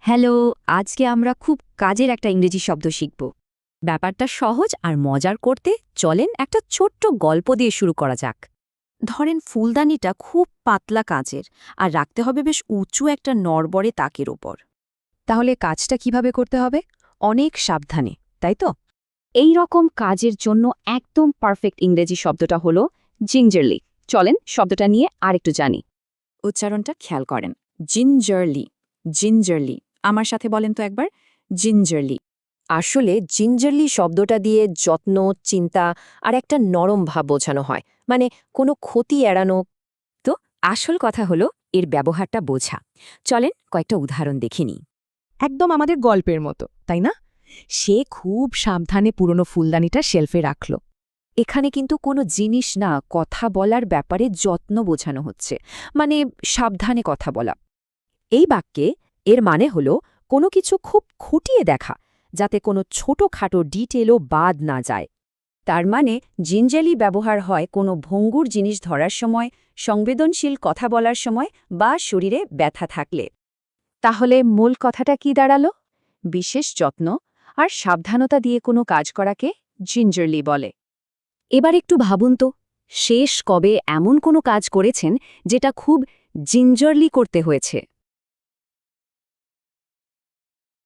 Hello, আজকে আমরা খুব কাজের একটা ইংরেজি শব্দ শিখব। ব্যাপারটা সহজ আর মজার করতে চলেন একটা ছোট্ট গল্প দিয়ে শুরু করা যাক। ধরেন ফুলদানিটা খুব পাতলা কাচের আর রাখতে হবে বেশ উঁচু একটা নড়বড়ে তাকের ওপর। তাহলে কাজটা কিভাবে করতে হবে? অনেক সাবধানে, তাই তো? এই রকম কাজের জন্য একদম পারফেক্ট ইংরেজি শব্দটা হলো জিঞ্জারলি। চলেন শব্দটা নিয়ে আরেকটু জানি। উচ্চারণটা খেয়াল করেন। জিঞ্জারলি, জিঞ্জারলি। আমার সাথে বলেন তো একবার, জিঞ্জারলি। আসলে জিঞ্জারলি শব্দটা দিয়ে যত্ন, চিন্তা আর একটা নরম ভাব বোঝানো হয়, মানে কোনো ক্ষতি এড়ানো। তো আসল কথা হলো এর ব্যবহারটা বোঝা। চলেন কয়েকটা উদাহরণ দেখে নিই। একদম আমাদের গল্পের মতো, তাই না? সে খুব সাবধানে পুরনো ফুলদানিটা শেলফে রাখল। এখানে কিন্তু কোনো জিনিস না, কথা বলার ব্যাপারে যত্ন বোঝানো হচ্ছে, মানে সাবধানে কথা বলা। এই বাক্যে এর মানে হলো কোনো কিছু খুব খুঁটিয়ে দেখা, যাতে কোনো ছোটখাটো ডিটেলও বাদ না যায়। তার মানে জিঞ্জালি ব্যবহার হয় কোনো ভঙ্গুর জিনিস ধরার সময়, সংবেদনশীল কথা বলার সময় বা শরীরে ব্যথা থাকলে। তাহলে মূল কথাটা কি দাঁড়ালো? বিশেষ যত্ন আর সাবধানতা দিয়ে কোনো কাজ করাকে জিঞ্জারলি বলে। এবার একটু ভাবুন তো, শেষ কবে এমন কোনো কাজ করেছেন যেটা খুব জিঞ্জারলি করতে হয়েছে?